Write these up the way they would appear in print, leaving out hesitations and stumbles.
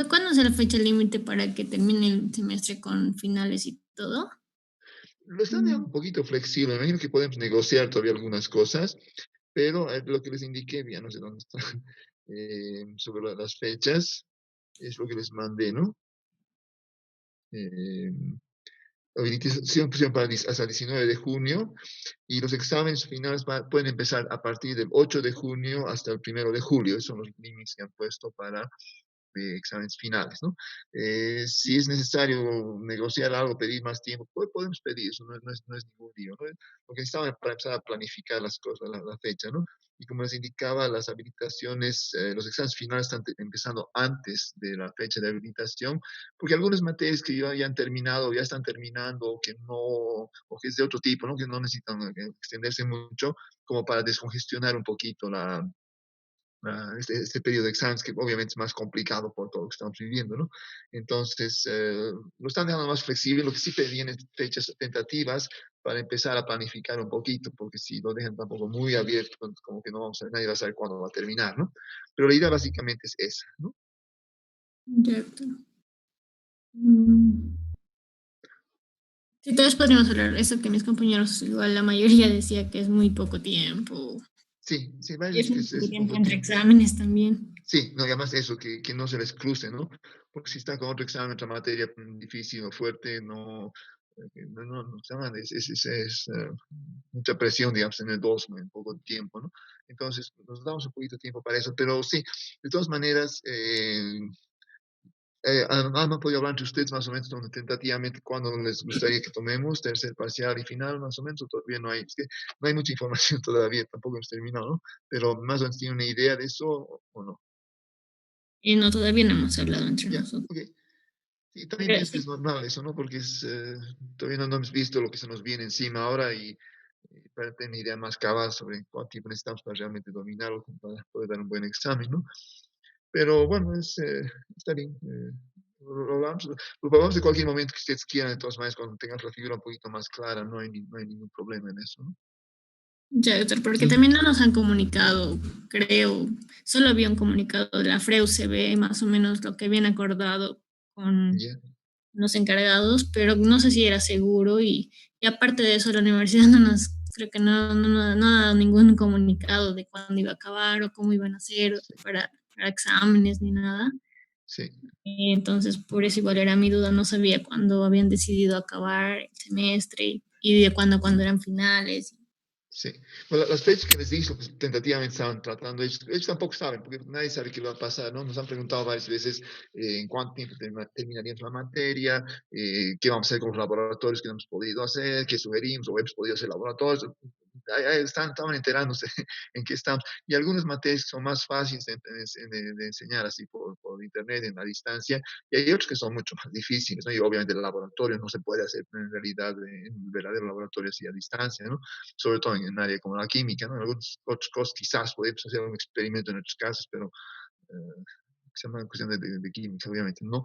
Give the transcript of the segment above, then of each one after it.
¿Cuándo es la fecha límite para que termine el semestre con finales y todo? Lo están dejando Mm. un poquito flexible. Me imagino que podemos negociar todavía algunas cosas, pero lo que les indiqué, ya no sé dónde está, sobre las fechas, es lo que les mandé, ¿no? Eh, habilitación pusieron para hasta el 19 de junio y los exámenes finales pueden empezar a partir del 8 de junio hasta el 1 de julio. Esos son los límites que han puesto para de exámenes finales, ¿no? Si es necesario negociar algo, pedir más tiempo, pues podemos pedir, eso no es ningún lío, ¿no? Porque necesitamos para empezar a planificar las cosas, la fecha, ¿no? Y como les indicaba, las habilitaciones, los exámenes finales están empezando antes de la fecha de habilitación, porque algunas materias que ya han terminado, ya están terminando, o que no, o que es de otro tipo, ¿no? Que no necesitan extenderse mucho, como para descongestionar un poquito este periodo de exámenes, que obviamente es más complicado por todo lo que estamos viviendo, ¿no? Entonces, lo están dejando más flexible, lo que sí pedían es fechas tentativas para empezar a planificar un poquito, porque si lo dejan tampoco muy abierto, pues, como que no vamos a, nadie va a saber cuándo va a terminar, ¿no? Pero la idea básicamente es esa, ¿no? Cierto. Mm. Sí, todos podríamos hablar eso que mis compañeros, igual la mayoría decía que es muy poco tiempo. Sí, sí, Y es varios que muy es, poco es tiempo poco entre tiempo. exámenes también. Sí, no, y además eso, que no se les cruce, ¿no? Porque si están con otro examen, otra materia difícil o fuerte, no, no se llama, mucha presión, digamos, en el dos, ¿no? En poco tiempo, ¿no? Entonces, nos damos un poquito de tiempo para eso, pero sí, de todas maneras, han podido hablar entre ustedes más o menos donde tentativamente cuándo les gustaría que tomemos, tercer parcial y final, más o menos, o todavía no hay, es que no hay mucha información todavía, tampoco hemos terminado, ¿no? Pero más o menos tiene una idea de eso o no. Y no, todavía no hemos hablado entre Ya, nosotros. ok. Sí, también Pero pienso que sí, es normal eso, ¿no? Porque todavía no hemos visto lo que se nos viene encima ahora y para tener una idea más cabal sobre cuánto tiempo necesitamos para realmente dominarlo, para poder dar un buen examen, ¿no? Pero bueno, está bien. Lo hablamos, lo probamos de cualquier momento que ustedes quieran, de todas maneras, cuando tengan la figura un poquito más clara, no hay ningún problema en eso, ¿no? ya, doctor, porque también no nos han comunicado, creo, solo había un comunicado de la FREU, se ve más o menos lo que habían acordado con Ya, los encargados, pero no sé si era seguro y aparte de eso la universidad no nos, creo que no ha dado ningún comunicado de cuándo iba a acabar o cómo iban a hacer sí, para exámenes ni nada. sí. Entonces, por eso igual era mi duda, no sabía cuándo habían decidido acabar el semestre y de cuándo eran finales. Sí. Bueno, las fechas que les dije, pues, tentativamente estaban tratando, ellos tampoco saben, porque nadie sabe qué va a pasar, ¿no? Nos han preguntado varias veces en cuánto tiempo terminaríamos la materia, qué vamos a hacer con los laboratorios que no hemos podido hacer, qué sugerimos, o hemos podido hacer laboratorios. Ahí estaban enterándose en qué estamos. Y algunas materias que son más fáciles de enseñar así por internet, en la distancia, y hay otros que son mucho más difíciles, ¿no? Y obviamente el laboratorio no se puede hacer en realidad en un verdadero laboratorio así a distancia, ¿no? Sobre todo en un área como la química, ¿no? En algunas otras cosas quizás podemos hacer un experimento en otros casos, pero eh, se llama cuestión de química, obviamente, ¿no?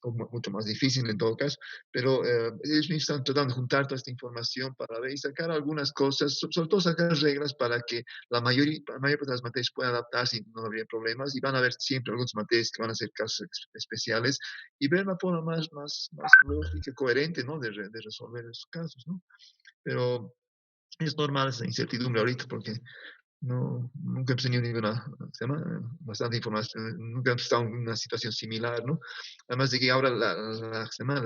O mucho más difícil en todo caso, pero ellos mismos están tratando de juntar toda esta información para ver y sacar algunas cosas, sobre todo sacar reglas para que la mayor parte de las materias puedan adaptarse y no habría problemas, y van a haber siempre algunas materias que van a ser casos especiales, y ver la forma más lógica, coherente, ¿no? De resolver esos casos, ¿no? Pero es normal esa incertidumbre ahorita porque nunca hemos tenido ninguna, ¿se llama? Bastante información, nunca hemos estado en una situación similar, ¿no? Además de que ahora ¿se llama?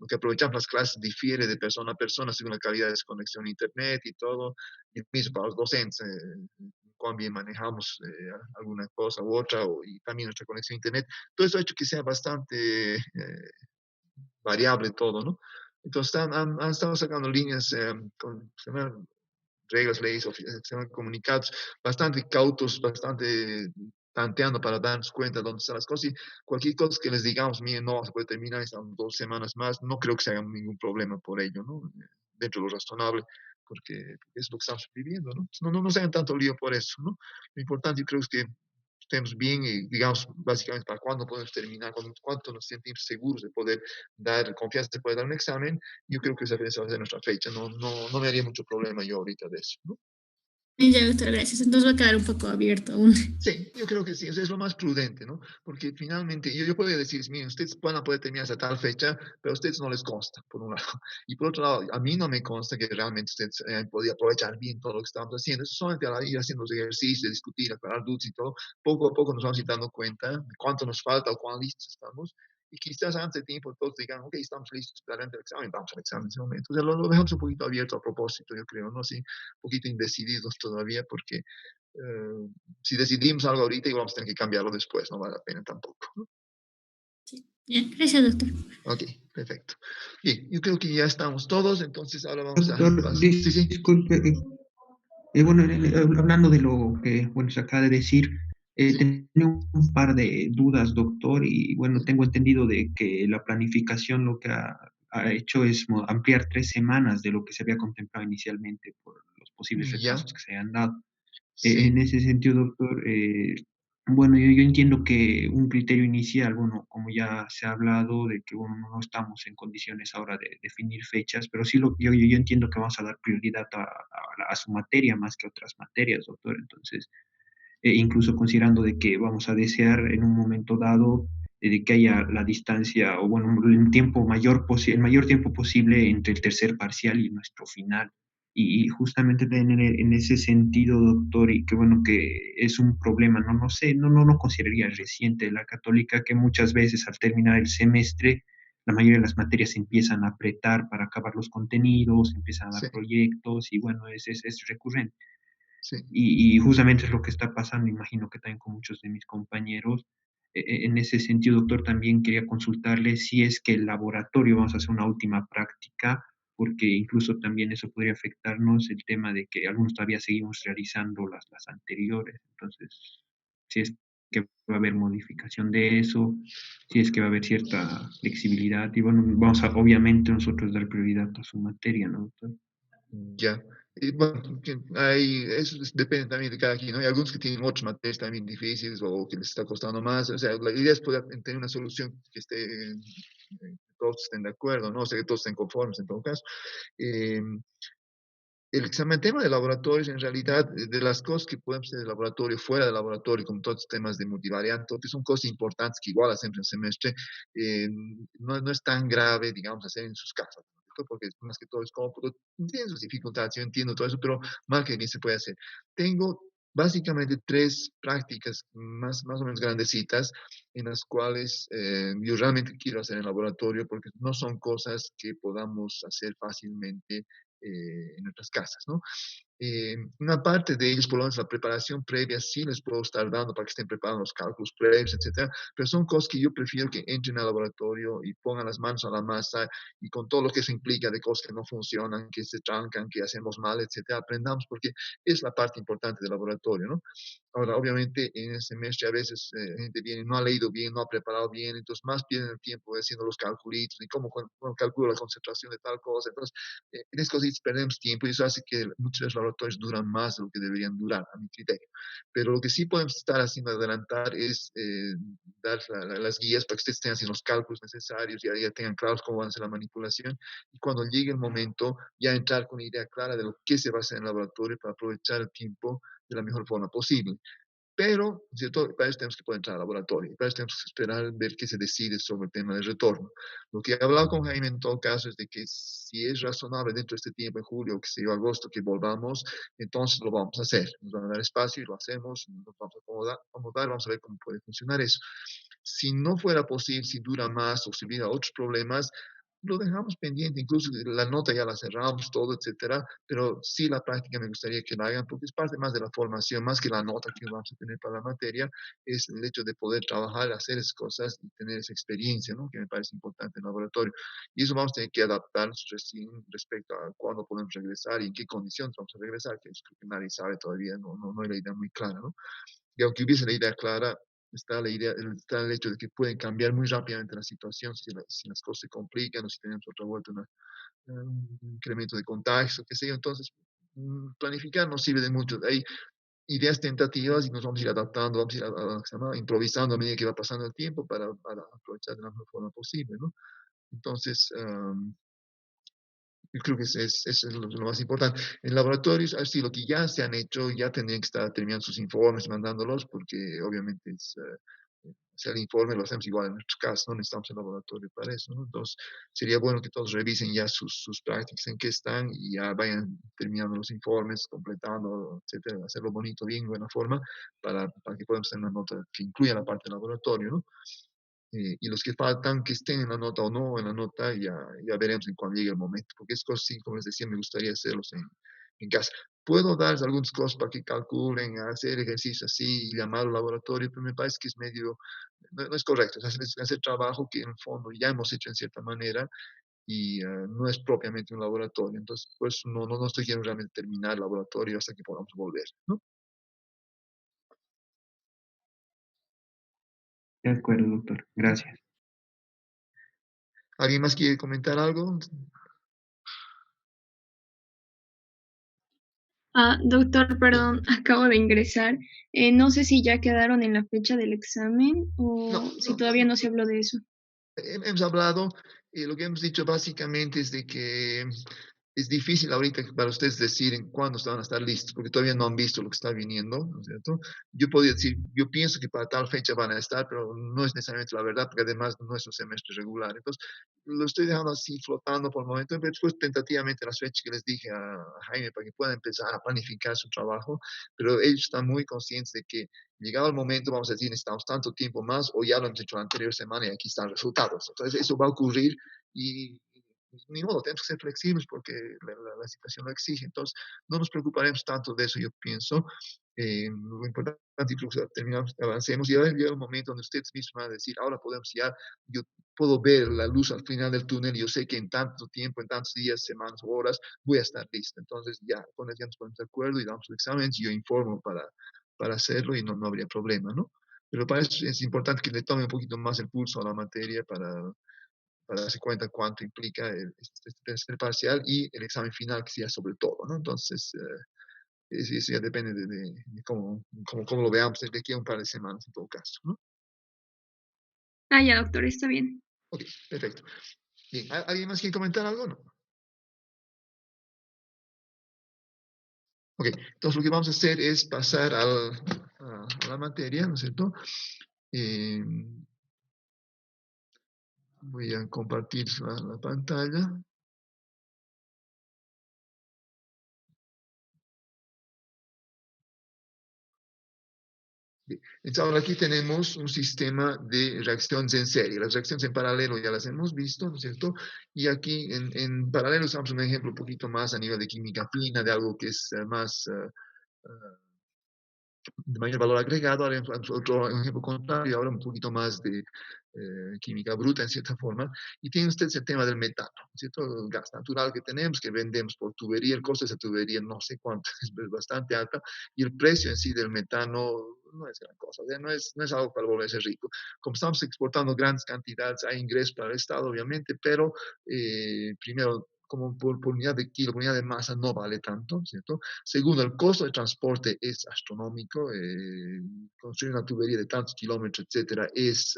Lo que aprovechamos las clases difiere de persona a persona según la calidad de su conexión a internet y todo, y mismo para los docentes, cuán bien manejamos alguna cosa u otra, y también nuestra conexión a internet. Todo eso ha hecho que sea bastante variable todo, ¿no? Entonces han estado sacando líneas ¿se llama? Reglas, leyes, se llaman comunicados bastante cautos, bastante tanteando para darnos cuenta de dónde están las cosas. Y cualquier cosa que les digamos, miren, no se puede terminar, están 2 semanas más, no creo que se haga ningún problema por ello, ¿no? Dentro de lo razonable, porque es lo que estamos viviendo, ¿no? No se hagan tanto lío por eso, ¿no? Lo importante yo creo es que estemos bien y digamos básicamente para cuándo podemos terminar, cuánto nos sentimos seguros de poder dar confianza de poder dar un examen. Yo creo que esa va a ser nuestra fecha, no me haría mucho problema yo ahorita de eso, ¿no? Ya, doctor, gracias. Entonces va a quedar un poco abierto aún. Sí, yo creo que sí, o sea, es lo más prudente, ¿no? Porque finalmente yo podría decir, miren, ustedes van a poder terminar hasta tal fecha, pero a ustedes no les consta, por un lado. Y por otro lado, a mí no me consta que realmente ustedes hayan podido aprovechar bien todo lo que estamos haciendo. Eso solamente al ir haciendo los ejercicios, discutir, aclarar dudas y todo, poco a poco nos vamos a ir dando cuenta de cuánto nos falta o cuán listos estamos. Y quizás antes de tiempo todos digan, ok, estamos listos para el examen, vamos al examen en ese momento. O sea, lo dejamos un poquito abierto a propósito, yo creo, ¿no? Sí, un poquito indecididos todavía porque si decidimos algo ahorita, igual vamos a tener que cambiarlo después, no vale la pena tampoco, ¿no? Sí. Ya, gracias, doctor. Ok, perfecto. Bien, yo creo que ya estamos todos, entonces ahora vamos a Doctor, pasar. Sí, sí, disculpe, bueno, hablando de lo que bueno, se acaba de decir, sí, tenía un par de dudas, doctor, y bueno, sí. tengo entendido de que la planificación lo que ha hecho es ampliar 3 semanas de lo que se había contemplado inicialmente por los posibles Ya, retrasos que se hayan dado. En sí, ese sentido, doctor, bueno, yo entiendo que un criterio inicial, bueno, como ya se ha hablado de que bueno, no estamos en condiciones ahora de definir fechas, pero sí yo entiendo que vamos a dar prioridad a su materia más que a otras materias, doctor. Entonces, incluso considerando de que vamos a desear en un momento dado de que haya la distancia o bueno, el mayor tiempo posible entre el tercer parcial y nuestro final. Y justamente en ese sentido, doctor, y que bueno, que es un problema, no sé, no consideraría reciente de la católica, que muchas veces al terminar el semestre, la mayoría de las materias se empiezan a apretar para acabar los contenidos, empiezan a dar sí, proyectos, y bueno, es recurrente. sí, Y justamente es lo que está pasando, imagino que también con muchos de mis compañeros. En ese sentido, doctor, también quería consultarle si es que el laboratorio, vamos a hacer una última práctica, porque incluso también eso podría afectarnos el tema de que algunos todavía seguimos realizando las anteriores. Entonces, si es que va a haber modificación de eso, si es que va a haber cierta flexibilidad. Y bueno, vamos a obviamente nosotros dar prioridad a su materia, ¿no, doctor? ya. Y bueno, eso depende también de cada quien, ¿no? Hay algunos que tienen otras materias también difíciles o que les está costando más. O sea, la idea es poder tener una solución que esté, que todos estén de acuerdo, ¿no? O sea, que todos estén conformes en todo caso. Eh, El examen, tema de laboratorios, en realidad, de las cosas que podemos hacer de laboratorio, fuera del laboratorio, como todos los temas de multivariante, que son cosas importantes que igual hacemos en el semestre, no es tan grave, digamos, hacer en sus casas, ¿no? Porque más que todo es cómodo, tiene sus dificultades, yo entiendo todo eso, pero mal que bien se puede hacer. Tengo básicamente tres prácticas más o menos grandecitas en las cuales yo realmente quiero hacer en laboratorio porque no son cosas que podamos hacer fácilmente en nuestras casas, ¿no? Una parte de ellos, por lo menos la preparación previa, sí les puedo estar dando para que estén preparando los cálculos previos, etcétera, pero son cosas que yo prefiero que entren al laboratorio y pongan las manos a la masa y con todo lo que eso implica de cosas que no funcionan, que se trancan, que hacemos mal, etcétera, aprendamos porque es la parte importante del laboratorio, ¿no? Ahora, obviamente, en el semestre a veces gente viene, no ha leído bien, no ha preparado bien, entonces más pierden el tiempo haciendo los calculitos y cómo calculo la concentración de tal cosa. Entonces, en esas cositas perdemos tiempo y eso hace que muchos de los laboratorios duran más de lo que deberían durar, a mi criterio. Pero lo que sí podemos estar haciendo adelantar es dar las guías para que ustedes estén haciendo los cálculos necesarios, ya tengan claros cómo van a ser la manipulación y cuando llegue el momento ya entrar con una idea clara de lo que se va a hacer en el laboratorio para aprovechar el tiempo de la mejor forma posible. Pero, ¿cierto? Para eso tenemos que poder entrar al laboratorio, para eso tenemos que esperar ver qué se decide sobre el tema del retorno. Lo que he hablado con Jaime en todo caso es de que si es razonable dentro de este tiempo, en julio, que sea agosto, que volvamos, entonces lo vamos a hacer. Nos van a dar espacio y lo hacemos, nos vamos a acomodar, vamos a ver cómo puede funcionar eso. Si no fuera posible, si dura más o si hubiera otros problemas, lo dejamos pendiente, incluso la nota ya la cerramos, todo, etcétera, pero sí la práctica me gustaría que la hagan porque es parte más de la formación, más que la nota que vamos a tener para la materia, es el hecho de poder trabajar, hacer esas cosas y tener esa experiencia, ¿no? Que me parece importante en el laboratorio. Y eso vamos a tener que adaptarnos recién respecto a cuándo podemos regresar y en qué condiciones vamos a regresar, que es que nadie sabe todavía, no hay la idea muy clara, ¿no? Y aunque hubiese la idea clara, está el hecho de que pueden cambiar muy rápidamente la situación si las cosas se complican o si tenemos otra vuelta, un incremento de contagios, o qué sé yo. Entonces, planificar nos sirve de mucho. Hay ideas tentativas y nos vamos a ir adaptando, vamos a ir se llama? Improvisando a medida que va pasando el tiempo para aprovechar de la mejor forma posible, ¿no? Entonces, Yo creo que eso es lo más importante. En laboratorios, así lo que ya se han hecho, ya tendrían que estar terminando sus informes, mandándolos, porque obviamente hacer el informe lo hacemos igual en nuestro caso, no necesitamos el laboratorio para eso, ¿no? Entonces, sería bueno que todos revisen ya sus prácticas en qué están y ya vayan terminando los informes, completando, etcétera, hacerlo bonito, bien, buena forma, para que podamos tener una nota que incluya la parte del laboratorio, ¿no? Y los que faltan, que estén en la nota o no en la nota, ya veremos en cuando llegue el momento, porque es cosas, sí, como les decía, me gustaría hacerlos en casa. Puedo darles algunas cosas para que calculen, hacer ejercicios así, y llamar al laboratorio, pero me parece que es medio, no es correcto, es hacer trabajo que en el fondo ya hemos hecho en cierta manera y no es propiamente un laboratorio, entonces pues no estoy quiero realmente terminar el laboratorio hasta que podamos volver, ¿no? De acuerdo, doctor. Gracias. ¿Alguien más quiere comentar algo? Doctor, perdón, acabo de ingresar. No sé si ya quedaron en la fecha del examen o No, si no, todavía no se habló de eso. hemos hablado y lo que hemos dicho básicamente es de que es difícil ahorita para ustedes decir en cuándo van a estar listos, porque todavía no han visto lo que está viniendo, ¿no es cierto? Yo podría decir, yo pienso que para tal fecha van a estar, pero no es necesariamente la verdad, porque además no es un semestre regular. Entonces, lo estoy dejando así flotando por el momento, pero después tentativamente las fechas que les dije a Jaime para que puedan empezar a planificar su trabajo, pero ellos están muy conscientes de que llegado el momento, vamos a decir, necesitamos tanto tiempo más, o ya lo hemos hecho la anterior semana y aquí están los resultados. Entonces, eso va a ocurrir y ni modo, tenemos que ser flexibles porque la situación lo exige. Entonces, no nos preocuparemos tanto de eso, yo pienso. Lo importante es que terminamos, avancemos y ahora llega el momento donde ustedes mismos van a decir, ahora podemos ya, yo puedo ver la luz al final del túnel y yo sé que en tanto tiempo, en tantos días, semanas o horas, voy a estar listo. Entonces, ya, con eso ya nos ponemos de acuerdo y damos los exámenes y yo informo para hacerlo y no habría problema, ¿no? Pero para eso es importante que le tome un poquito más el pulso a la materia para darse cuenta cuánto implica este trimestre parcial y el examen final, que sea sobre todo, ¿no? Entonces, eso ya depende de cómo lo veamos de aquí a un par de semanas en todo caso, ¿no? Ya, doctor, está bien. Ok, perfecto. Bien, ¿alguien más quiere comentar algo? No. Ok, entonces lo que vamos a hacer es pasar a la materia, ¿no es cierto? Eh, voy a compartir la pantalla. Entonces, ahora aquí tenemos un sistema de reacciones en serie. Las reacciones en paralelo ya las hemos visto, ¿no es cierto? Y aquí en paralelo usamos un ejemplo un poquito más a nivel de química fina, de algo que es más de mayor valor agregado. Ahora otro ejemplo contrario, ahora un poquito más de química bruta en cierta forma. Y tiene usted ese tema del metano, ¿no es cierto? El gas natural que tenemos, que vendemos por tubería. El costo de esa tubería no sé cuánto, es bastante alta. Y el precio en sí del metano no es gran cosa, o sea, no es algo para volverse rico. Como estamos exportando grandes cantidades, hay ingresos para el Estado, obviamente, pero primero, como por unidad de kilo, por unidad de masa, no vale tanto, ¿cierto? Segundo, el costo de transporte es astronómico. Construir una tubería de tantos kilómetros, etcétera, es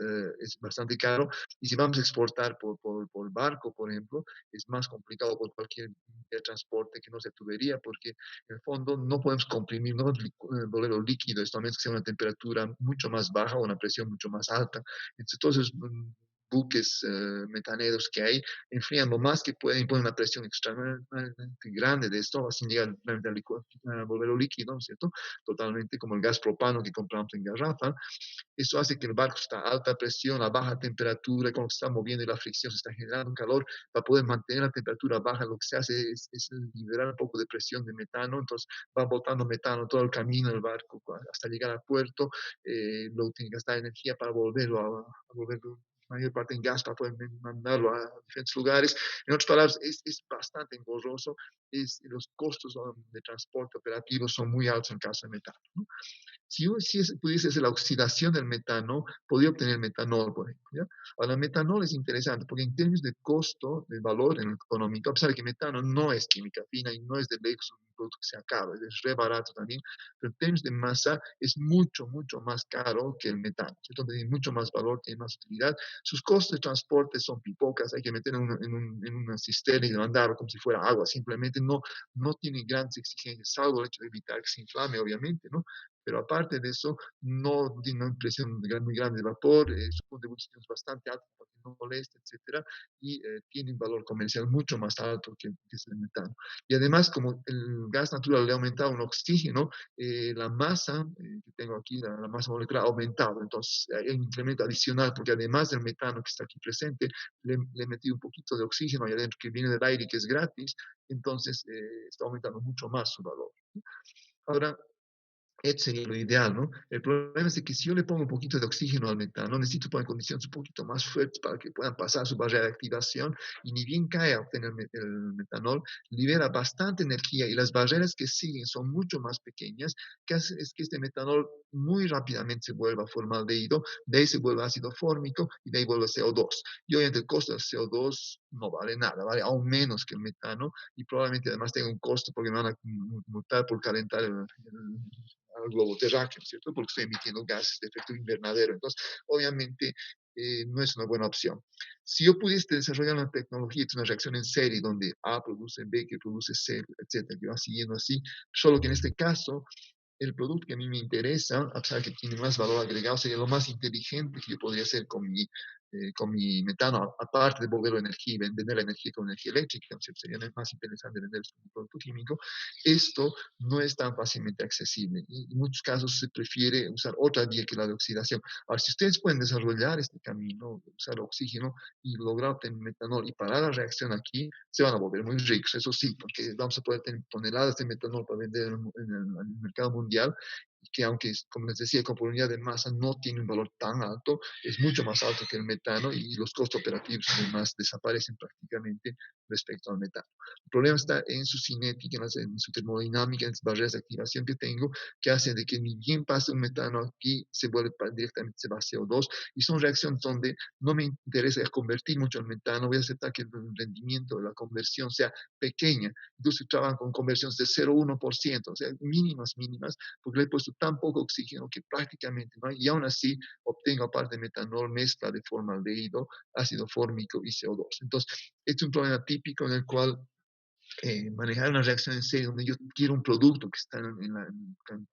bastante caro. Y si vamos a exportar por barco, por ejemplo, es más complicado por cualquier transporte que no sea tubería, porque en el fondo no podemos comprimir, no podemos volverlo líquido, esto a menos que sea una temperatura mucho más baja o una presión mucho más alta. Entonces, todos esos buques metaneros que hay enfrían lo más que pueden y ponen una presión extremadamente grande de esto, sin llegar a volverlo líquido, ¿no es cierto? Totalmente como el gas propano que compramos en garrafa. Eso hace que el barco está a alta presión, a baja temperatura, como se está moviendo y la fricción se está generando un calor. Para poder mantener la temperatura baja, lo que se hace es liberar un poco de presión de metano, entonces va botando metano todo el camino del barco hasta llegar al puerto. Luego tiene que gastar energía para volverlo mayor parte en gas para poder mandarlo a diferentes lugares. En otras palabras, es bastante engorroso. Los costos de transporte operativo son muy altos en caso de metano, ¿no? pudiese hacer la oxidación del metano, podría obtener metanol, por ejemplo. ¿Ya? Ahora, el metanol es interesante porque en términos de costo, de valor en el económico, a pesar de que metano no es química fina y no es de Lexus, un producto que se acaba, es re barato también, pero en términos de masa es mucho, mucho más caro que el metano, ¿cierto? Tiene mucho más valor, tiene más utilidad. Sus costos de transporte son pipocas, hay que meter en una cisterna y mandar como si fuera agua, simplemente no tiene grandes exigencias, salvo el hecho de evitar que se inflame, obviamente, ¿no? Pero aparte de eso, no tiene una presión muy grande de vapor, su contribución es bastante alta para que no moleste, etcétera, y tiene un valor comercial mucho más alto que el metano. Y además, como el gas natural le ha aumentado un oxígeno, la masa que tengo aquí, la masa molecular ha aumentado. Entonces, hay un incremento adicional, porque además del metano que está aquí presente, le he metido un poquito de oxígeno ahí adentro que viene del aire y que es gratis, entonces está aumentando mucho más su valor. Ahora, esto sería lo ideal, ¿no? El problema es que si yo le pongo un poquito de oxígeno al metano, necesito poner condiciones un poquito más fuertes para que puedan pasar su barrera de activación y ni bien cae a obtener el metanol, libera bastante energía y las barreras que siguen son mucho más pequeñas, que hace es que este metanol muy rápidamente se vuelva formaldehído, de ahí se vuelve ácido fórmico y de ahí vuelve CO2. Y obviamente el costo del CO2 no vale nada, vale aún menos que el metano y probablemente además tenga un costo porque me van a multar por calentar al globo terráqueo, ¿cierto? Porque estoy emitiendo gases de efecto invernadero. Entonces, obviamente, no es una buena opción. Si yo pudiese desarrollar una tecnología, una reacción en serie donde A produce B, que produce C, etcétera, que va siguiendo así, solo que en este caso, el producto que a mí me interesa, a pesar que tiene más valor agregado, sería lo más inteligente que yo podría hacer con mi metano, aparte de volverlo energía y vender la energía con energía eléctrica, sería más interesante vender como producto químico. Esto no es tan fácilmente accesible y en muchos casos se prefiere usar otra vía que la de oxidación. Ahora, si ustedes pueden desarrollar este camino, usar oxígeno y lograr obtener metanol y parar la reacción aquí, se van a volver muy ricos, eso sí, porque vamos a poder tener toneladas de metanol para vender en el mercado mundial, y que aunque, como les decía, con unidad de masa no tiene un valor tan alto, es mucho más alto que el metano y los costos operativos además desaparecen prácticamente respecto al metano. El problema está en su cinética, en su termodinámica, en las barreras de activación que tengo, que hace de que ni bien pase un metano aquí, se vuelve directamente, se va a CO2, y son reacciones donde no me interesa convertir mucho el metano, voy a aceptar que el rendimiento de la conversión sea pequeña. Entonces trabajan con conversiones de 0,1%, o sea, mínimas, porque le he puesto tan poco oxígeno que prácticamente no hay, y aún así obtengo aparte de metanol, mezcla de formaldehído, ácido fórmico y CO2. Entonces, este es un problema típico en el cual manejar una reacción en serie donde yo quiero un producto que está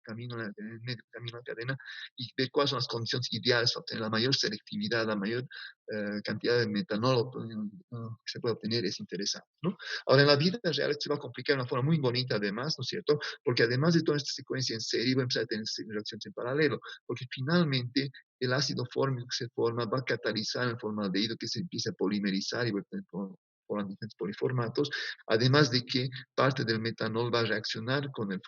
camino, en el medio camino a la cadena y ver cuáles son las condiciones ideales para obtener la mayor selectividad, la mayor cantidad de metanol que se puede obtener es interesante, ¿no? Ahora, en la vida real esto se va a complicar de una forma muy bonita además, ¿no es cierto? Porque además de toda esta secuencia en serie, voy a empezar a tener reacciones en paralelo, porque finalmente el ácido fórmico que se forma va a catalizar el formaldehído que se empieza a polimerizar y va a tener por diferentes poliformatos, además de que parte del metanol va a reaccionar con el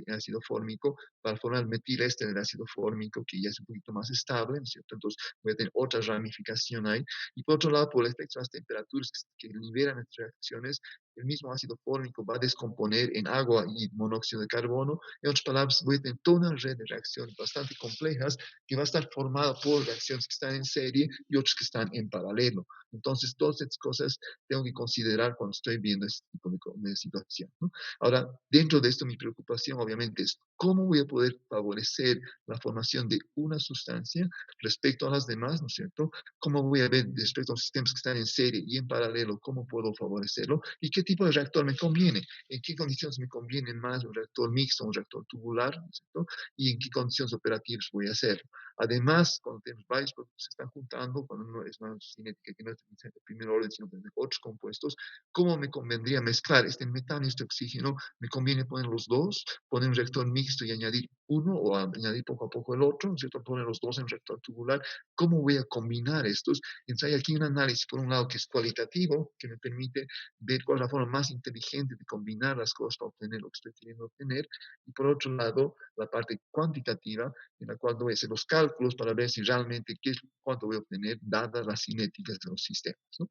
ácido fórmico para formar el metiléster del ácido fórmico, que ya es un poquito más estable, ¿no es cierto? Entonces voy a tener otra ramificación ahí. Y por otro lado, por el efecto de las temperaturas que liberan estas reacciones, el mismo ácido fórmico va a descomponer en agua y monóxido de carbono. En otras palabras, voy a tener toda una red de reacciones bastante complejas que va a estar formada por reacciones que están en serie y otras que están en paralelo. Entonces, todas estas cosas tengo que considerar cuando estoy viendo este tipo de situación, ¿no? Ahora, dentro de esto, mi preocupación obviamente es cómo voy a poder favorecer la formación de una sustancia respecto a las demás, ¿no es cierto? Cómo voy a ver respecto a los sistemas que están en serie y en paralelo, cómo puedo favorecerlo y qué tipo de reactor me conviene, en qué condiciones me conviene más un reactor mixto, un reactor tubular, ¿no es cierto? Y en qué condiciones operativas voy a hacerlo. Además, cuando tenemos varios productos que se están juntando, cuando no es una cinética que no es de primer orden, sino de otros compuestos, ¿cómo me convendría mezclar este metano y este oxígeno? ¿Me conviene poner los dos, poner un reactor mixto y añadir uno o añadir poco a poco el otro, ¿no es cierto? Poner los dos en reactor tubular? ¿Cómo voy a combinar estos? Entonces hay aquí un análisis, por un lado, que es cualitativo, que me permite ver cuál es la forma más inteligente de combinar las cosas para obtener lo que estoy queriendo obtener, y por otro lado, la parte cuantitativa, en la cual voy a hacer los cálculos para ver si realmente cuánto voy a obtener dadas las cinéticas de los sistemas, ¿no?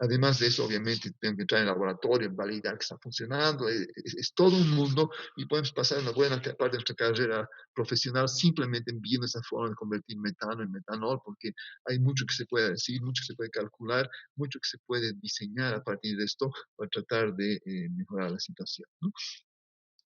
Además de eso, obviamente, tengo que entrar en el laboratorio, validar que está funcionando. Es todo un mundo y podemos pasar una buena parte de nuestra carrera profesional simplemente viendo esa forma de convertir metano en metanol, porque hay mucho que se puede decir, mucho que se puede calcular, mucho que se puede diseñar a partir de esto para tratar de mejorar la situación, ¿no?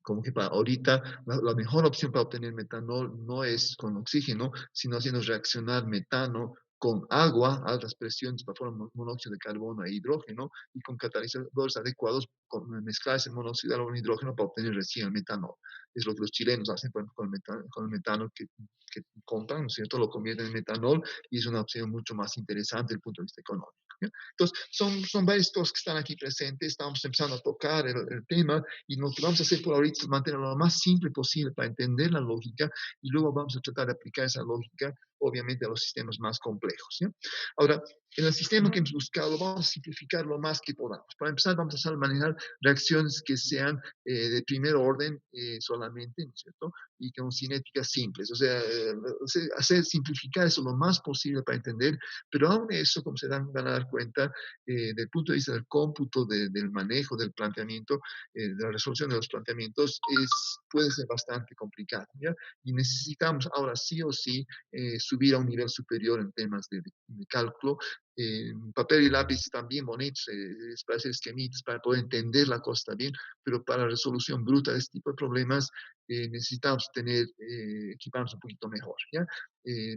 Como que para ahorita la mejor opción para obtener metanol no es con oxígeno, sino haciendo reaccionar metano con agua a altas presiones para formar monóxido de carbono e hidrógeno y con catalizadores adecuados mezclar ese monóxido de carbono e hidrógeno para obtener recién el metano. Es lo que los chilenos hacen con el metano que compran, ¿no es cierto? Lo convierten en metanol y es una opción mucho más interesante desde el punto de vista económico. ¿Ya? Entonces, son varias cosas que están aquí presentes, estamos empezando a tocar el tema y lo que vamos a hacer por ahorita es mantenerlo lo más simple posible para entender la lógica y luego vamos a tratar de aplicar esa lógica, obviamente, a los sistemas más complejos. ¿Ya? Ahora, en el sistema que hemos buscado, vamos a simplificar lo más que podamos. Para empezar, vamos a saber manejar reacciones que sean de primer orden solamente, ¿no es cierto? Y con cinéticas simples. O sea, hacer simplificar eso lo más posible para entender, pero aún eso, como se van a dar cuenta, desde el punto de vista del cómputo, del manejo, del planteamiento, de la resolución de los planteamientos, puede ser bastante complicado, ¿ya? Y necesitamos ahora sí o sí subir a un nivel superior en temas de cálculo. Papel y lápiz también bonitos, para hacer esquemitas, para poder entender la cosa bien, pero para la resolución bruta de este tipo de problemas necesitamos equiparnos un poquito mejor, ¿ya?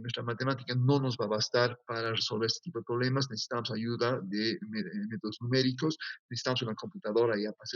Nuestra matemática no nos va a bastar para resolver este tipo de problemas, necesitamos ayuda de métodos numéricos, necesitamos una computadora ya para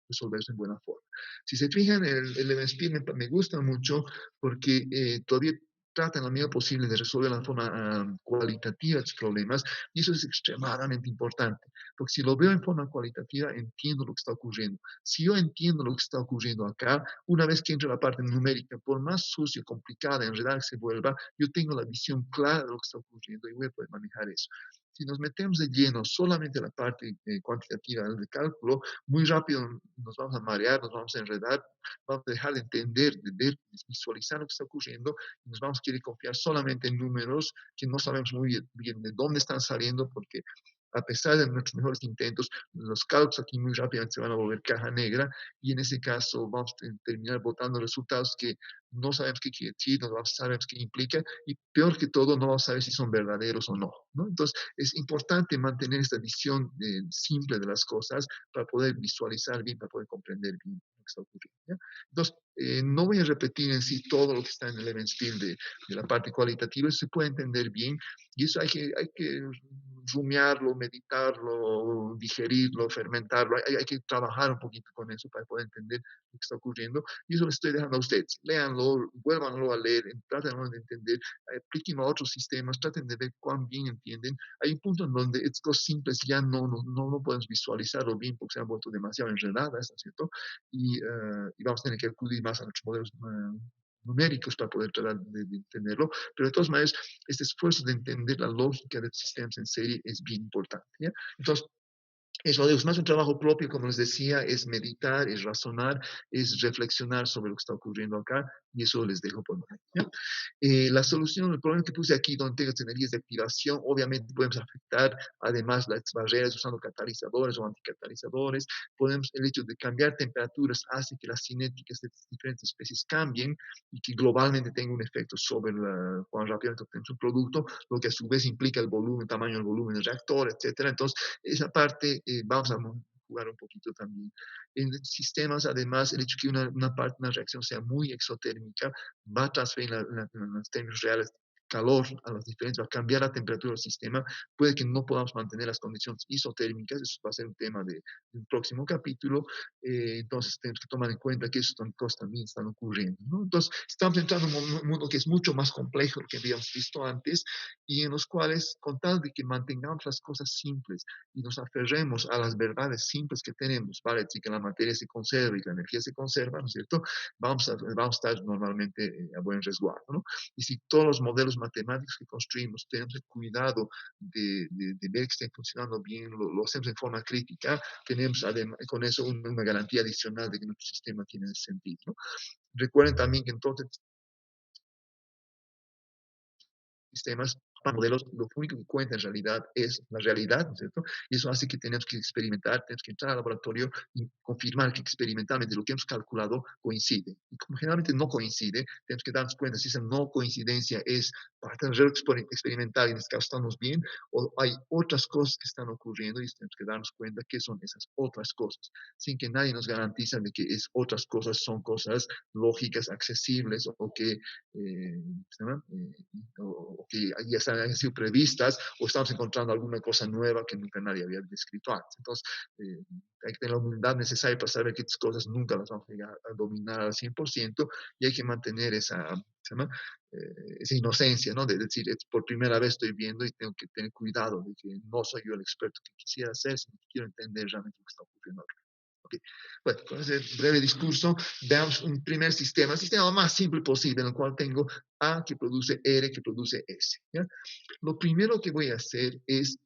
resolverse en buena forma. Si se fijan, el MSP me gusta mucho porque todavía trata en la medida posible de resolver de la forma cualitativa los problemas, y eso es extremadamente importante, porque si lo veo en forma cualitativa, entiendo lo que está ocurriendo. Si yo entiendo lo que está ocurriendo acá, una vez que entre la parte numérica, por más sucia, complicada, enredada que se vuelva, yo tengo la visión clara de lo que está ocurriendo y voy a poder manejar eso. Si nos metemos de lleno solamente en la parte cuantitativa del cálculo, muy rápido nos vamos a marear, nos vamos a enredar, vamos a dejar de entender, de ver, de visualizar lo que está ocurriendo y nos vamos a querer confiar solamente en números que no sabemos muy bien de dónde están saliendo, porque a pesar de nuestros mejores intentos, los cálculos aquí muy rápidamente se van a volver caja negra y en ese caso vamos a terminar botando resultados que no sabemos qué quiere decir, no sabemos qué implica y peor que todo, no vamos a saber si son verdaderos o no, ¿no? Entonces, es importante mantener esta visión simple de las cosas para poder visualizar bien, para poder comprender bien lo que está ocurriendo, ¿ya? Entonces, no voy a repetir en sí todo lo que está en el event field de la parte cualitativa, eso se puede entender bien y eso hay que rumiarlo, meditarlo, digerirlo, fermentarlo, hay que trabajar un poquito con eso para poder entender lo que está ocurriendo y eso lo estoy dejando a ustedes. Léanlo, vuélvanlo a leer, traten de entender, aplíquenlo a otros sistemas, traten de ver cuán bien entienden. Hay un punto en donde estas cosas simples ya no podemos visualizarlo bien porque se han vuelto demasiado enredadas, ¿no es cierto? Y vamos a tener que acudir más a nuestros modelos numéricos para poder tratar de entenderlo, pero de todas maneras, este esfuerzo de entender la lógica de los sistemas en serie es bien importante, ¿ya? Entonces, eso es más un trabajo propio, como les decía, es meditar, es razonar, es reflexionar sobre lo que está ocurriendo acá, y eso les dejo por momento, ¿ya? La solución, el problema que puse aquí, donde tengo energías de activación, obviamente podemos afectar además las barreras usando catalizadores o anticatalizadores. El hecho de cambiar temperaturas hace que las cinéticas de diferentes especies cambien y que globalmente tenga un efecto sobre cuán rápidamente obtenemos un producto, lo que a su vez implica el volumen, tamaño del volumen del reactor, etcétera. Entonces, esa parte vamos a jugar un poquito también. En sistemas, además, el hecho que una reacción sea muy exotérmica va a transferir en los términos reales calor a las diferentes, va a cambiar la temperatura del sistema, puede que no podamos mantener las condiciones isotérmicas, eso va a ser un tema de un próximo capítulo, entonces tenemos que tomar en cuenta que esas cosas también están ocurriendo, ¿no? Entonces, estamos entrando en un mundo que es mucho más complejo de lo que habíamos visto antes, y en los cuales, con tal de que mantengamos las cosas simples y nos aferremos a las verdades simples que tenemos, ¿vale? Así que la materia se conserva y la energía se conserva, ¿no es cierto? Vamos a estar normalmente a buen resguardo, ¿no? Y si todos los modelos matemáticos que construimos tenemos el cuidado de ver que estén funcionando bien, lo hacemos en forma crítica, tenemos además, con eso una garantía adicional de que nuestro sistema tiene sentido, ¿no? Recuerden también que entonces sistemas para modelos, lo único que cuenta en realidad es la realidad, ¿no es cierto? Y eso hace que tenemos que experimentar, tenemos que entrar al laboratorio y confirmar que experimentalmente lo que hemos calculado coincide. Y como generalmente no coincide, tenemos que darnos cuenta si esa no coincidencia es parte del error experimental, y en este caso estamos bien, o hay otras cosas que están ocurriendo y tenemos que darnos cuenta qué son esas otras cosas, sin que nadie nos garantiza de que es otras cosas son cosas lógicas, accesibles, o que o que ya han sido previstas, o estamos encontrando alguna cosa nueva que nunca nadie había descrito antes. Entonces, hay que tener la humildad necesaria para saber que estas cosas nunca las vamos a llegar a dominar al 100%, y hay que mantener esa inocencia, ¿no? De decir, por primera vez estoy viendo y tengo que tener cuidado de que no soy yo el experto que quisiera ser, sino que quiero entender realmente lo que está ocurriendo. Okay. Bueno, con ese breve discurso, veamos un primer sistema, el sistema más simple posible, en el cual tengo A que produce R que produce S. ¿Ya? Lo primero que voy a hacer es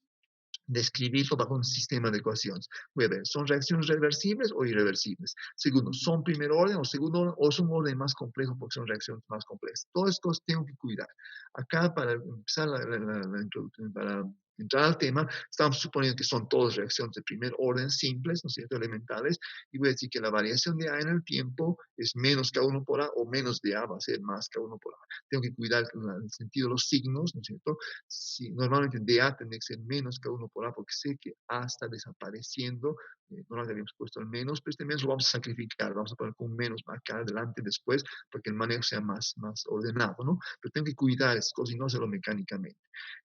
describirlo bajo un sistema de ecuaciones. Voy a ver, ¿son reacciones reversibles o irreversibles? Segundo, ¿son primer orden o segundo orden, o son un orden más complejo porque son reacciones más complejas? Todas estas cosas tengo que cuidar. Acá, para empezar la introducción, para entrar al tema, estamos suponiendo que son todas reacciones de primer orden simples, ¿no es cierto?, elementales, y voy a decir que la variación de A en el tiempo es menos K1 por A, o menos de A va a ser más K1 por A. Tengo que cuidar el sentido de los signos, ¿no es cierto? Si normalmente dA tendría que ser menos K1 por A, porque sé que A está desapareciendo. Normalmente habíamos puesto el menos, pero este menos lo vamos a sacrificar, vamos a poner con un menos acá adelante después, para que el manejo sea más ordenado, ¿no? Pero tengo que cuidar estas cosas y no hacerlo mecánicamente.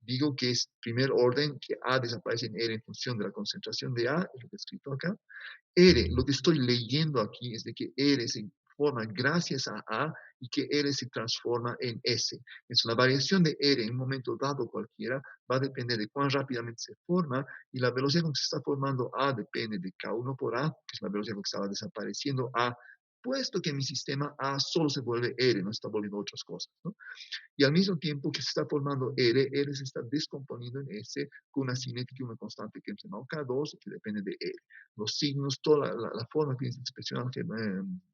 Digo que es primer orden, que A desaparece en R en función de la concentración de A, es lo que he escrito acá. R, lo que estoy leyendo aquí es de que R se forma gracias a y que R se transforma en S. Entonces, la variación de R en un momento dado cualquiera va a depender de cuán rápidamente se forma, y la velocidad con que se está formando A depende de K1 por A, que es la velocidad con que estaba desapareciendo A, puesto que mi sistema A solo se vuelve R, no está volviendo otras cosas, ¿no? Y al mismo tiempo que se está formando R se está descomponiendo en S con una cinética y una constante que hemos llamado K2, que depende de R. Los signos, toda la forma que es expresión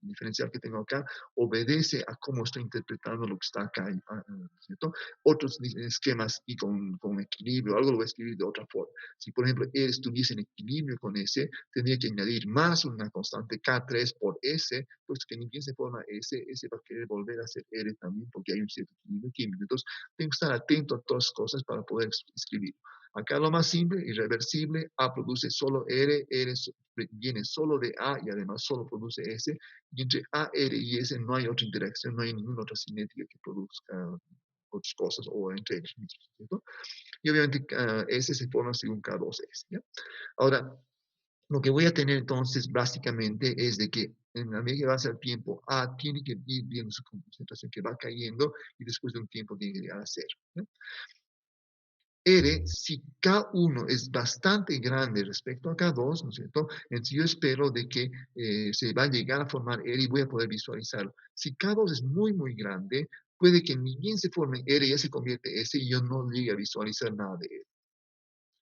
diferencial que tengo acá, obedece a cómo estoy interpretando lo que está acá, ¿cierto? Otros esquemas y con equilibrio, algo lo voy a escribir de otra forma. Si, por ejemplo, R estuviese en equilibrio con S, tendría que añadir más una constante K3 por S, puesto que ni bien se forma S va a querer volver a ser R también, porque hay un cierto equilibrio químico. Entonces, tengo que estar atento a todas las cosas para poder escribir. Acá lo más simple, irreversible, A produce solo R viene solo de A y además solo produce S, y entre A, R y S no hay otra interacción, no hay ninguna otra cinética que produzca otras cosas o entre ellos mismos, ¿cierto? Y obviamente S se forma según K2S, ¿ya? Ahora, lo que voy a tener entonces básicamente es de que en la medida que avanza el tiempo, A tiene que ir viendo su concentración que va cayendo, y después de un tiempo tiene que llegar a cero, ¿no? R, si K1 es bastante grande respecto a K2, ¿no es cierto? Entonces yo espero de que se va a llegar a formar R y voy a poder visualizarlo. Si K2 es muy, muy grande, puede que ni bien se forme R, ya se convierte S y yo no llegue a visualizar nada de R.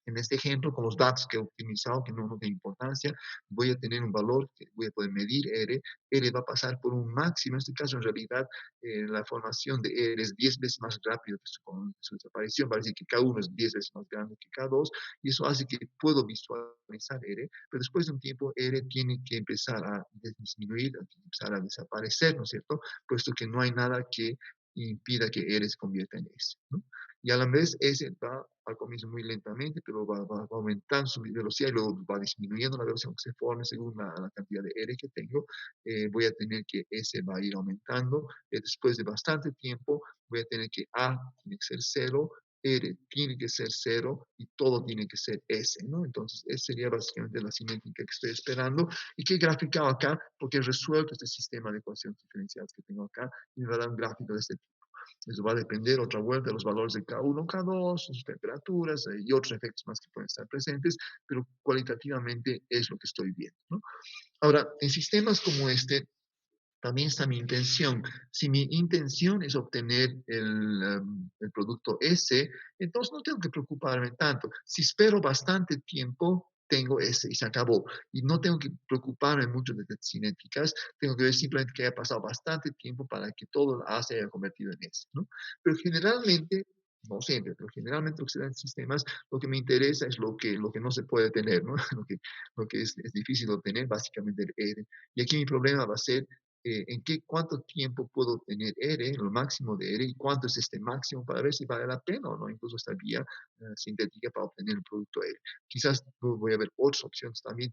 En este ejemplo, con los datos que he optimizado, que no tiene importancia, voy a tener un valor que voy a poder medir R. R va a pasar por un máximo. En este caso, en realidad, la formación de R es 10 veces más rápido que su desaparición. Va a decir que K1 es 10 veces más grande que K2, y eso hace que puedo visualizar R, pero después de un tiempo R tiene que empezar a disminuir, a empezar a desaparecer, ¿no es cierto? Puesto que no hay nada que impida que R se convierta en S, ¿no? Y a la vez S va al comienzo muy lentamente, pero va aumentando su velocidad y luego va disminuyendo la velocidad que se forme según la cantidad de R que tengo. Voy a tener que S va a ir aumentando. Después de bastante tiempo, voy a tener que A tiene que ser 0, R tiene que ser 0 y todo tiene que ser S, ¿no? Entonces, esa sería básicamente la cinética que estoy esperando y que he graficado acá porque he resuelto este sistema de ecuaciones diferenciales que tengo acá y me va a dar un gráfico de este tipo. Eso va a depender otra vuelta de los valores de K1, K2, sus temperaturas y otros efectos más que pueden estar presentes, pero cualitativamente es lo que estoy viendo, ¿no? Ahora, en sistemas como este, también está mi intención. Si mi intención es obtener el producto S, entonces no tengo que preocuparme tanto. Si espero bastante tiempo, tengo S y se acabó. Y no tengo que preocuparme mucho de las cinéticas, tengo que ver simplemente que haya pasado bastante tiempo para que todo A se haya convertido en S, ¿no? Pero generalmente No siempre, pero generalmente lo que se da en sistemas, lo que me interesa es lo que no se puede tener, ¿no? Lo que es difícil de obtener, básicamente el R. Y aquí mi problema va a ser cuánto tiempo puedo obtener R, lo máximo de R, y cuánto es este máximo para ver si vale la pena o no, incluso esta vía sintética para obtener el producto R. Quizás voy a ver otras opciones también,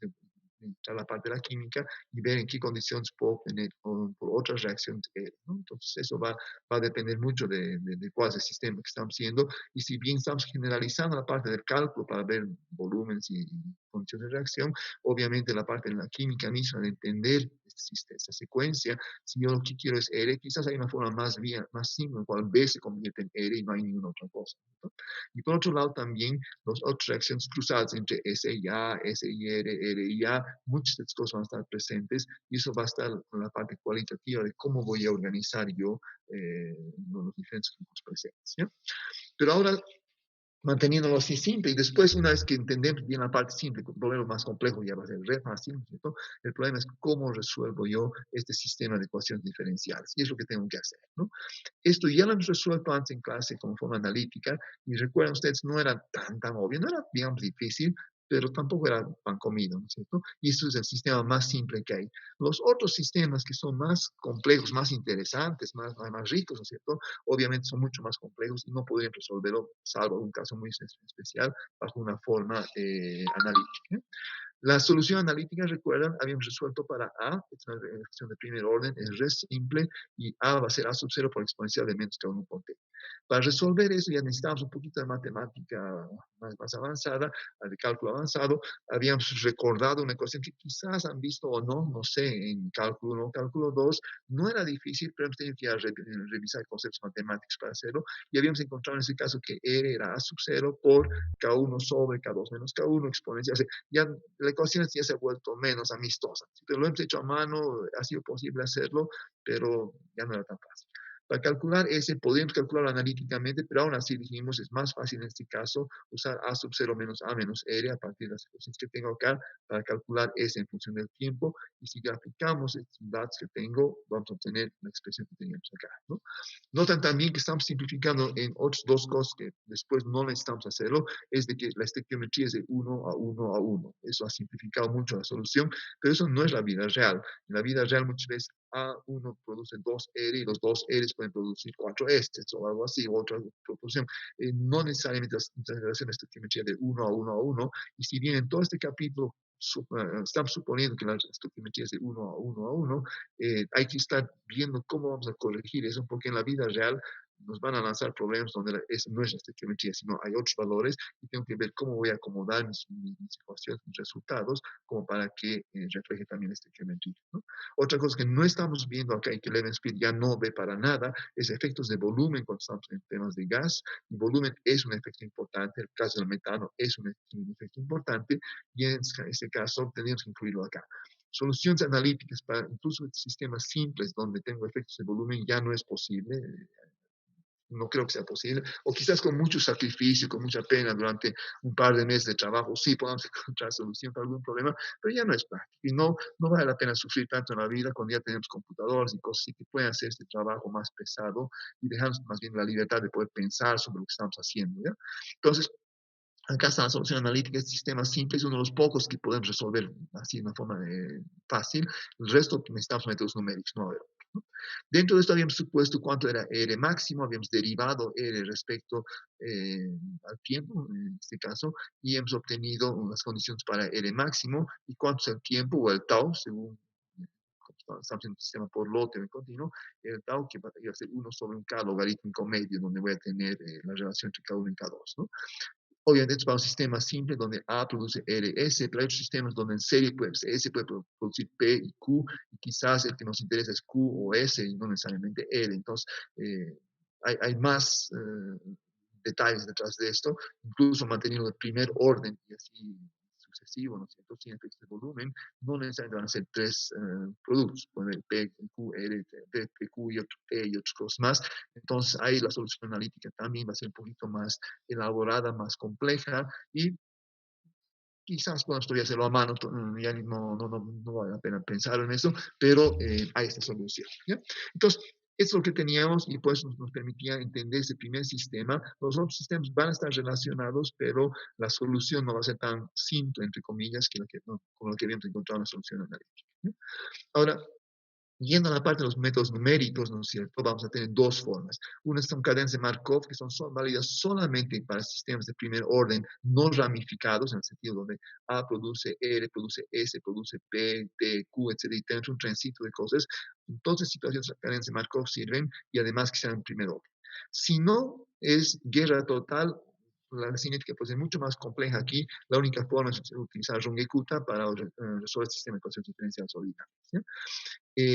entrar a la parte de la química y ver en qué condiciones puedo obtener por otras reacciones R, ¿no? Entonces eso va a depender mucho de cuál es el sistema que estamos haciendo, y si bien estamos generalizando la parte del cálculo para ver volúmenes y condiciones de reacción, obviamente la parte de la química misma, de entender esta secuencia, si yo lo que quiero es R, quizás hay una forma más simple, en la cual B se convierte en R y no hay ninguna otra cosa, ¿no? Y por otro lado también, las otras reacciones cruzadas entre S y A, S y R y A, muchas de estas cosas van a estar presentes, y eso va a estar en la parte cualitativa de cómo voy a organizar yo los diferentes grupos presentes, ¿ya? Pero ahora, manteniéndolo así simple, y después, una vez que entendemos bien la parte simple, el problema más complejo ya va a ser el fácil, ¿cierto? El problema es cómo resuelvo yo este sistema de ecuaciones diferenciales, y es lo que tengo que hacer, ¿no? Esto ya lo hemos resuelto antes en clase como forma analítica, y recuerden ustedes, no era tan obvio, no era, digamos, difícil, pero tampoco era pan comido, ¿no es cierto? Y esto es el sistema más simple que hay. Los otros sistemas que son más complejos, más interesantes, más ricos, ¿no es cierto? Obviamente son mucho más complejos y no podrían resolverlo, salvo un caso muy especial, bajo una forma analítica. La solución analítica, recuerdan, habíamos resuelto para A, es una reacción de primer orden, es re simple, y A va a ser A sub 0 por exponencial de menos K1 por T. Para resolver eso ya necesitamos un poquito de matemática más avanzada, de cálculo avanzado. Habíamos recordado una ecuación que quizás han visto o no sé, en cálculo 1 cálculo 2, no era difícil, pero hemos tenido que revisar conceptos matemáticos para hacerlo, y habíamos encontrado en ese caso que R era A sub 0 por K1 sobre K2 menos K1 exponencial. O sea, ya la ecuación ya se ha vuelto menos amistosa. Pero lo hemos hecho a mano, ha sido posible hacerlo, pero ya no era tan fácil. Para calcular ese, podríamos calcularlo analíticamente, pero aún así dijimos, es más fácil en este caso usar A sub 0 menos A menos R a partir de las ecuaciones que tengo acá para calcular S en función del tiempo, y si graficamos estos datos que tengo, vamos a obtener la expresión que teníamos acá, ¿no? Notan también que estamos simplificando en otras dos cosas que después no necesitamos hacerlo, es de que la estequiometría es de 1 a 1 a 1. Eso ha simplificado mucho la solución, pero eso no es la vida real. En la vida real muchas veces A1 produce 2R y los 2Rs pueden producir 4S o algo así, o otra proporción. No necesariamente la relación de estequiometría de 1 a 1 a 1, y si bien en todo este capítulo estamos suponiendo que la estequiometría es de 1 a 1 a 1, hay que estar viendo cómo vamos a corregir eso, porque en la vida real nos van a lanzar problemas donde no es la estequiometría, sino hay otros valores, y tengo que ver cómo voy a acomodar mis ecuaciones, mis resultados, como para que refleje también la estequiometría, ¿no? Otra cosa que no estamos viendo acá y que Levenspiel ya no ve para nada es efectos de volumen cuando estamos en temas de gas. El volumen es un efecto importante, el caso del metano es un efecto importante, y en este caso tenemos que incluirlo acá. Soluciones analíticas para incluso sistemas simples donde tengo efectos de volumen ya no es posible, no creo que sea posible, o quizás con mucho sacrificio, con mucha pena durante un par de meses de trabajo, sí podamos encontrar solución para algún problema, pero ya no es práctico, y no vale la pena sufrir tanto en la vida cuando ya tenemos computadores y cosas así que pueden hacer este trabajo más pesado, y dejarnos más bien la libertad de poder pensar sobre lo que estamos haciendo, ¿ya? Entonces, acá está la solución analítica. Este sistema simple es uno de los pocos que podemos resolver así de una forma fácil. El resto necesitamos métodos numéricos, no ver, ¿no? Dentro de esto habíamos supuesto cuánto era R máximo, habíamos derivado R respecto al tiempo, en este caso, y hemos obtenido unas condiciones para R máximo, y cuánto es el tiempo, o el tau, según estamos en un sistema por lote o continuo, el tau que va a ser 1 sobre un K logarítmico medio, donde voy a tener la relación entre K1 y K2, ¿no? Obviamente, esto es para un sistema simple donde A produce RS, pero hay otros sistemas donde en serie S puede producir P y Q, y quizás el que nos interesa es Q o S y no necesariamente R. Entonces, hay más detalles detrás de esto, incluso manteniendo el primer orden y así sucesivo, ¿no es cierto? Sin efectos de volumen, no necesariamente van a ser tres productos, pueden haber P, Q, R, P, Q y otro P y otras cosas más. Entonces, ahí la solución analítica también va a ser un poquito más elaborada, más compleja, y quizás podemos todavía hacerlo a mano, ya no vale la pena pensar en eso, pero hay esta solución, ¿ya? Entonces, Es lo que teníamos y pues nos permitía entender ese primer sistema. Los otros sistemas van a estar relacionados, pero la solución no va a ser tan simple, entre comillas, no, como lo que habíamos encontrado en la solución analítica, ¿no? Ahora, yendo a la parte de los métodos numéricos, ¿no es cierto? Vamos a tener dos formas. Una son cadenas de Markov, que son válidas solamente para sistemas de primer orden, no ramificados, en el sentido donde A produce R, produce S, produce P, T, Q, etc. Y tenemos un trencito de cosas. Entonces, situaciones de cadenas de Markov sirven y además que sean en primer orden. Si no, es guerra total. La cinética puede ser mucho más compleja aquí. La única forma es utilizar Runge-Kutta para resolver el sistema de ecuaciones diferenciales ordinarias, ¿sí?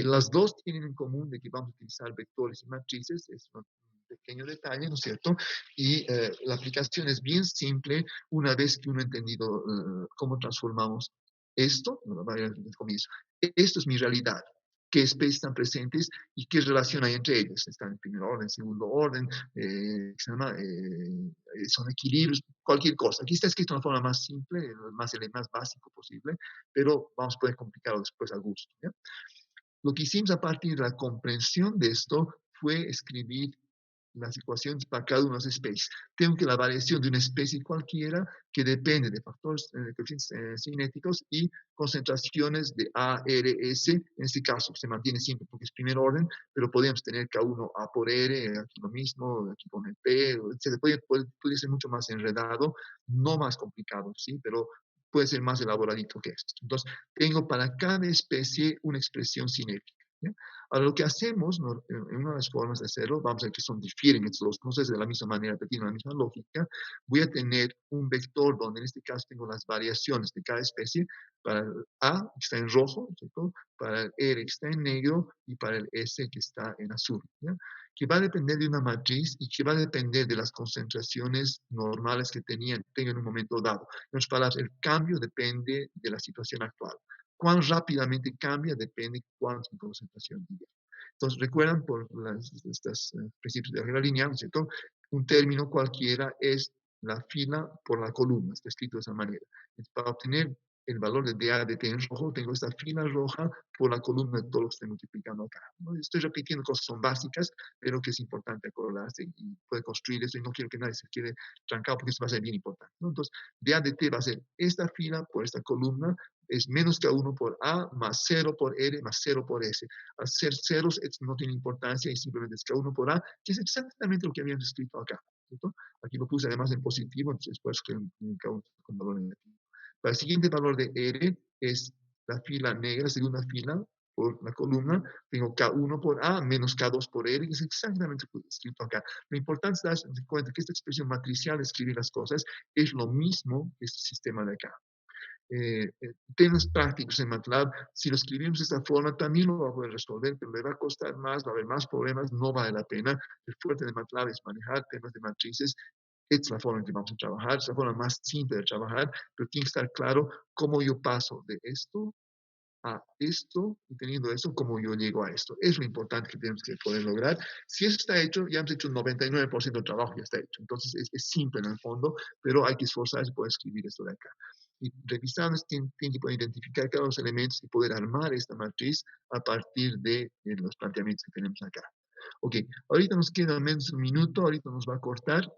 Las dos tienen en común de que vamos a utilizar vectores y matrices, es un pequeño detalle, ¿no es cierto? Y la aplicación es bien simple una vez que uno ha entendido cómo transformamos esto, esto es mi realidad, qué especies están presentes y qué relación hay entre ellas. Están en primer orden, segundo orden, son equilibrios, cualquier cosa. Aquí está escrito de una forma más simple, más básico posible, pero vamos a poder complicarlo después a gusto, ¿ya? Lo que hicimos a partir de la comprensión de esto fue escribir las ecuaciones para cada una de las especies. Tengo que la variación de una especie cualquiera que depende de factores cinéticos y concentraciones de A, R, S. En este caso se mantiene siempre porque es primer orden, pero podemos tener K1 A por R, aquí lo mismo, aquí con el P, etc. Puede ser mucho más enredado, no más complicado, ¿sí? Pero puede ser más elaboradito que esto. Entonces, tengo para cada especie una expresión cinética, ¿ya? Ahora, lo que hacemos, ¿no? En una de las formas de hacerlo, vamos a ver que difieren estos dos, no sé si de la misma manera, pero tienen la misma lógica. Voy a tener un vector donde en este caso tengo las variaciones de cada especie. Para el A, que está en rojo, ¿cierto? Para el R, que está en negro, y para el S, que está en azul, ¿ya? Que va a depender de una matriz y que va a depender de las concentraciones normales que tengo en un momento dado. En otras palabras, el cambio depende de la situación actual. Cuán rápidamente cambia depende de cuánta concentración tiene. Entonces, recuerdan por estos principios de regla lineal, ¿cierto? Un término cualquiera es la fila por la columna, está escrito de esa manera. Entonces, para obtener el valor de dA de t en rojo, tengo esta fila roja por la columna de todo lo que estoy multiplicando acá, ¿no? Estoy repitiendo cosas que son básicas, pero que es importante acordarse y puede construir eso, y no quiero que nadie se quede trancado porque esto va a ser bien importante, ¿no? Entonces, dA de t va a ser esta fila por esta columna, es menos K1 por A, más 0 por R, más 0 por S. Al ser ceros, no tiene importancia y simplemente es K1 por A, que es exactamente lo que habíamos escrito acá, ¿cierto? Aquí lo puse además en positivo, entonces por eso que en K1 con valor negativo. Para el siguiente valor de R es la fila negra, segunda fila por la columna, tengo K1 por A menos K2 por R, que es exactamente lo que escrito acá. Lo importante es darse cuenta que esta expresión matricial de escribir las cosas es lo mismo que este sistema de acá. Temas prácticos en MATLAB, si lo escribimos de esta forma, también lo va a poder resolver, pero le va a costar más, va a haber más problemas, no vale la pena. El fuerte de MATLAB es manejar temas de matrices. Esta es la forma en que vamos a trabajar, es la forma más simple de trabajar, pero tiene que estar claro cómo yo paso de esto a esto, y teniendo esto, cómo yo llego a esto. Es lo importante que tenemos que poder lograr. Si eso está hecho, ya hemos hecho un 99% del trabajo, ya está hecho. Entonces es simple en el fondo, pero hay que esforzarse por escribir esto de acá. Y revisando, tienen que poder identificar cada uno de los elementos y poder armar esta matriz a partir de los planteamientos que tenemos acá. Ok, ahorita nos queda menos un minuto, ahorita nos va a cortar.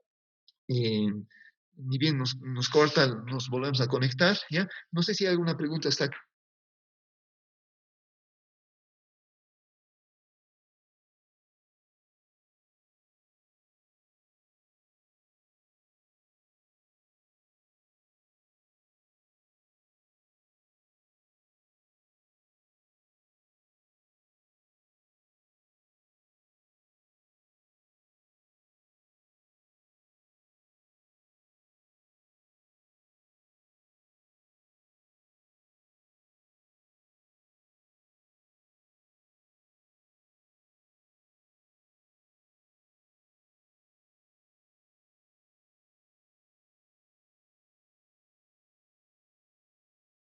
Ni bien nos corta, nos volvemos a conectar, ¿ya? No sé si hay alguna pregunta hasta